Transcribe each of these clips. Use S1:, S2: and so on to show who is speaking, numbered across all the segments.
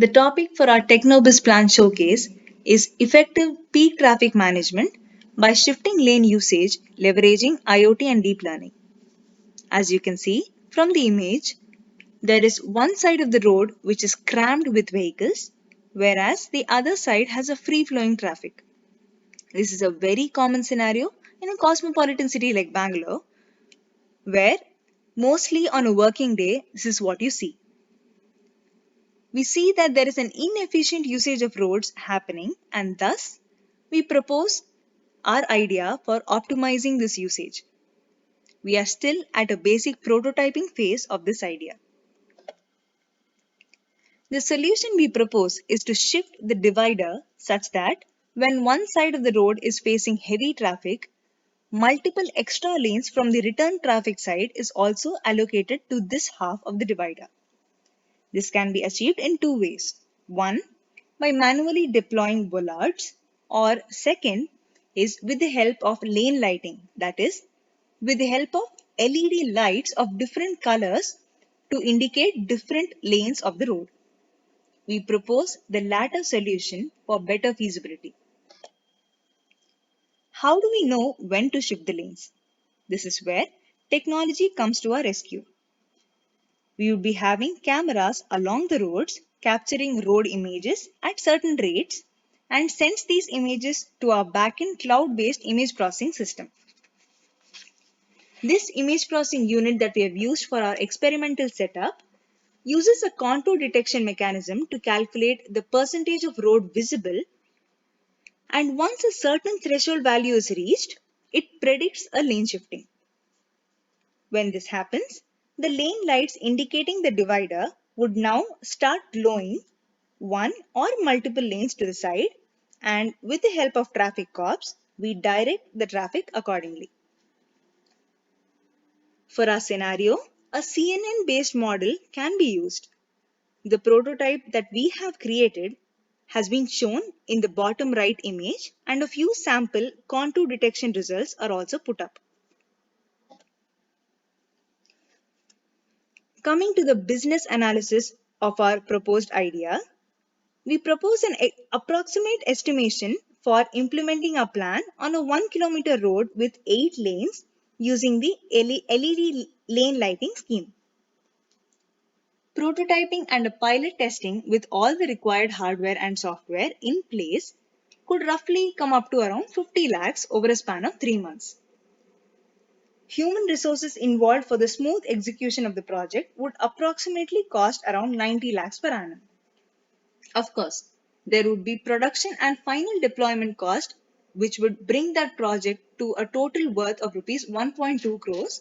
S1: The topic for our Technobiz plan showcase is effective peak traffic management by shifting lane usage leveraging IoT and deep learning. As you can see from the image, there is one side of the road which is crammed with vehicles, whereas the other side has a free flowing traffic. This is a very common scenario in a cosmopolitan city like Bangalore, where mostly on a working day, this is what you see. We see that there is an inefficient usage of roads happening, and thus we propose our idea for optimizing this usage. We are still at a basic prototyping phase of this idea. The solution we propose is to shift the divider such that when one side of the road is facing heavy traffic, multiple extra lanes from the return traffic side is also allocated to this half of the divider. This can be achieved in two ways. One, by manually deploying bollards, or second is with the help of lane lighting, that is, with the help of LED lights of different colors to indicate different lanes of the road. We propose the latter solution for better feasibility. How do we know when to shift the lanes? This is where technology comes to our rescue. We would be having cameras along the roads capturing road images at certain rates and sends these images to our backend cloud-based image processing system. This image processing unit that we have used for our experimental setup uses a contour detection mechanism to calculate the percentage of road visible, and once a certain threshold value is reached, it predicts a lane shifting. When this happens, the lane lights indicating the divider would now start glowing one or multiple lanes to the side, and with the help of traffic cops, we direct the traffic accordingly. For our scenario, a CNN based model can be used. The prototype that we have created has been shown in the bottom right image, and a few sample contour detection results are also put up. Coming to the business analysis of our proposed idea, we propose an approximate estimation for implementing a plan on a 1 kilometer road with 8 lanes using the LED lane lighting scheme. Prototyping and a pilot testing with all the required hardware and software in place could roughly come up to around 50 lakhs over a span of 3 months. Human resources involved for the smooth execution of the project would approximately cost around 90 lakhs per annum. Of course, there would be production and final deployment cost, which would bring that project to a total worth of rupees 1.2 crores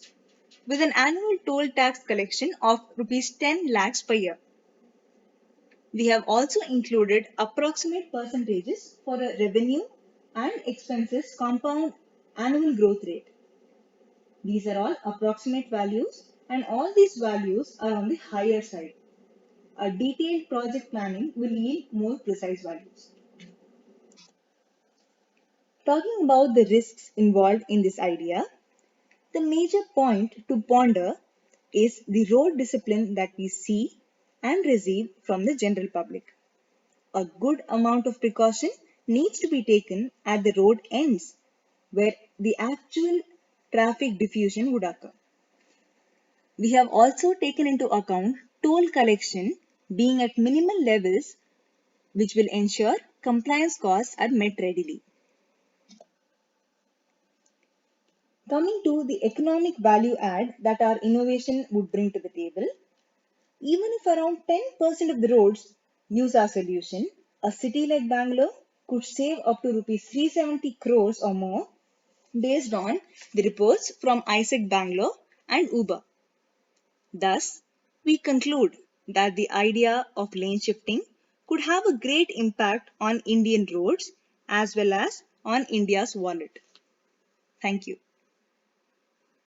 S1: with an annual toll tax collection of rupees 10 lakhs per year. We have also included approximate percentages for a revenue and expenses compound annual growth rate. These are all approximate values, and all these values are on the higher side. A detailed project planning will yield more precise values. Talking about the risks involved in this idea, the major point to ponder is the road discipline that we see and receive from the general public. A good amount of precaution needs to be taken at the road ends where the actual traffic diffusion would occur. We have also taken into account toll collection being at minimal levels, which will ensure compliance costs are met readily. Coming to the economic value add that our innovation would bring to the table, even if around 10% of the roads use our solution, a city like Bangalore could save up to rupees 370 crores or more based on the reports from ISEC Bangalore and Uber. Thus, we conclude that the idea of lane shifting could have a great impact on Indian roads as well as on India's wallet. Thank you.